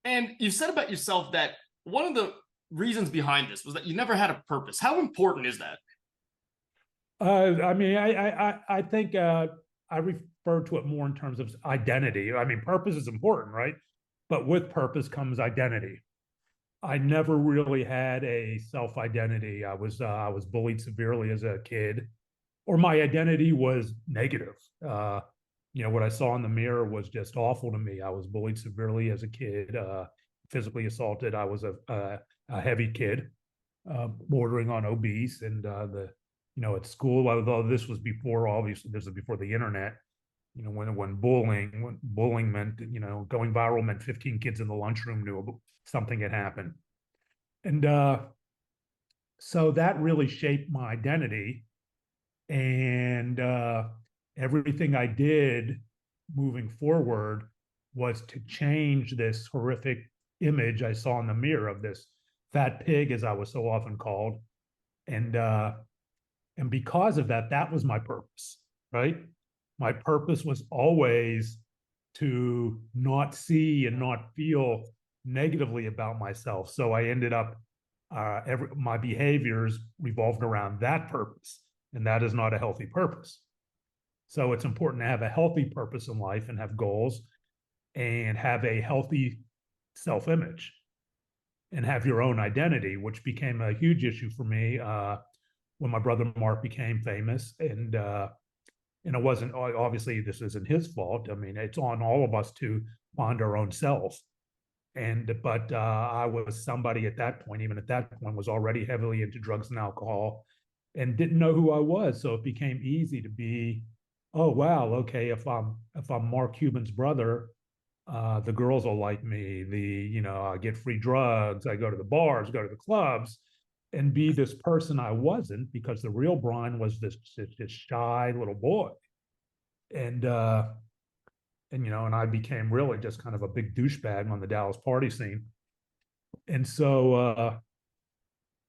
And you said about yourself that one of the reasons behind this was that you never had a purpose. How important is that? I mean, I think I refer to it more in terms of identity. I mean, purpose is important, right? But with purpose comes identity. I never really had a self identity. I was bullied severely as a kid, or my identity was negative. What I saw in the mirror was just awful to me. I was bullied severely as a kid, physically assaulted. I was a heavy kid, bordering on obese, and at school, although this was before, obviously, this was before the internet. When bullying meant, going viral meant 15 kids in the lunchroom knew something had happened, and so that really shaped my identity. And everything I did moving forward was to change this horrific image I saw in the mirror of this fat pig, as I was so often called. And because of that, that was my purpose, right? My purpose was always to not see and not feel negatively about myself. So I ended up my behaviors revolved around that purpose, and that is not a healthy purpose. So it's important to have a healthy purpose in life and have goals and have a healthy self-image and have your own identity, which became a huge issue for me when my brother Mark became famous. And it wasn't, obviously this isn't his fault. I mean, it's on all of us to find our own self. But I was somebody at that point, even at that point, was already heavily into drugs and alcohol and didn't know who I was. So it became easy to be, oh wow, okay, if I'm Mark Cuban's brother, the girls will like me. I get free drugs, I go to the bars, go to the clubs, and be this person I wasn't, because the real Brian was this shy little boy. And and I became really just kind of a big douchebag on the Dallas party scene. And so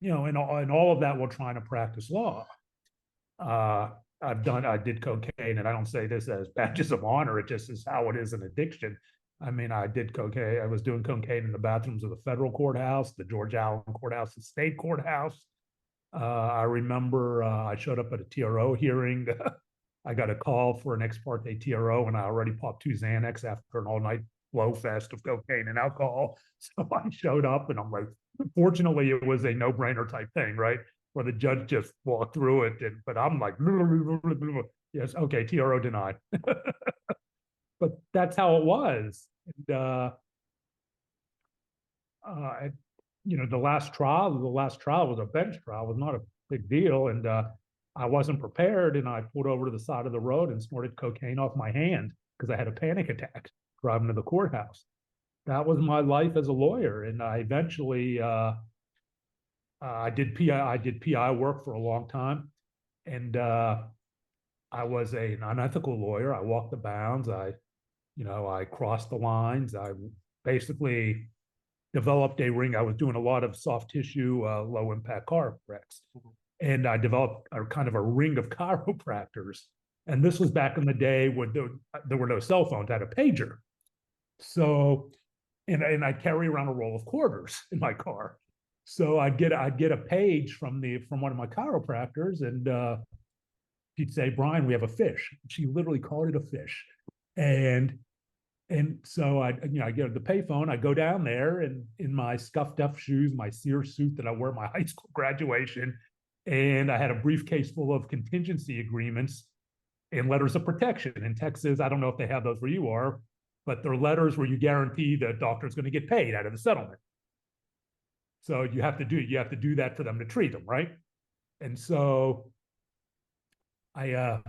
and all of that while trying to practice law. I did cocaine, and I don't say this as badges of honor. It just is how it is an addiction. I mean, I did cocaine. I was doing cocaine in the bathrooms of the federal courthouse, the George Allen courthouse, the state courthouse. I remember I showed up at a TRO hearing. I got a call for an ex parte TRO, and I already popped 2 Xanax after an all night blow fest of cocaine and alcohol. So I showed up, and I'm like, fortunately, it was a no brainer type thing, right? Where the judge just walked through it. But I'm like, yes, okay, TRO denied. But that's how it was. And, uh, the last trial was a bench trial. It was not a big deal. And I wasn't prepared. And I pulled over to the side of the road and snorted cocaine off my hand because I had a panic attack driving to the courthouse. That was my life as a lawyer. And I eventually, I did PI work for a long time. And I was an unethical lawyer. I walked the bounds. I crossed the lines. I basically developed a ring. I was doing a lot of soft tissue, low impact car wrecks. And I developed a kind of a ring of chiropractors. And this was back in the day when there were no cell phones. I had a pager. So, and I carry around a roll of quarters in my car. So I'd get a page from one of my chiropractors, and she'd say, "Brian, we have a fish." She literally called it a fish. And so I get the payphone. I go down there, and in my scuffed up shoes, my Sears suit that I wear at my high school graduation, and I had a briefcase full of contingency agreements and letters of protection. In Texas, I don't know if they have those where you are, but they're letters where you guarantee the doctor's going to get paid out of the settlement. So you have to do that for them to treat them, right? And so I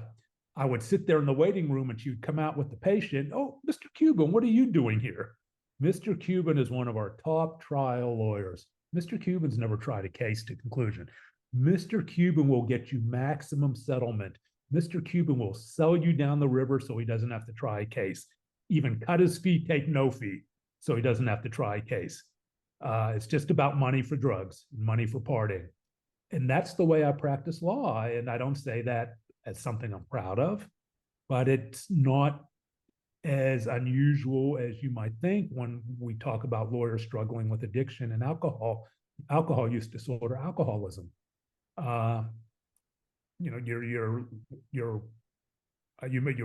I would sit there in the waiting room, and she would come out with the patient. "Oh, Mr. Cuban, what are you doing here?" Mr. Cuban is one of our top trial lawyers. Mr. Cuban's never tried a case to conclusion. Mr. Cuban will get you maximum settlement. Mr. Cuban will sell you down the river so he doesn't have to try a case. Even cut his fee, take no fee, so he doesn't have to try a case. It's just about money for drugs, money for partying. And that's the way I practice law. And I don't say that as something I'm proud of, but it's not as unusual as you might think when we talk about lawyers struggling with addiction and alcohol use disorder, alcoholism. You're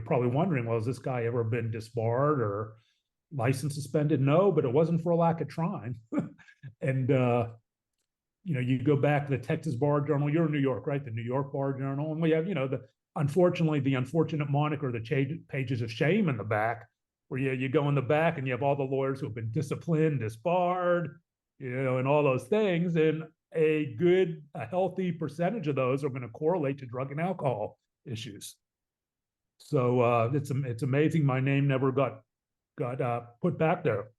probably wondering, well, has this guy ever been disbarred or license suspended? No, but it wasn't for a lack of trying. And you go back to the Texas Bar Journal. You're in New York, right? The New York Bar Journal, and we have the unfortunate moniker, the pages of shame in the back, where you go in the back and you have all the lawyers who have been disciplined, disbarred, and all those things. And a healthy percentage of those are going to correlate to drug and alcohol issues. So it's amazing my name never got put back there.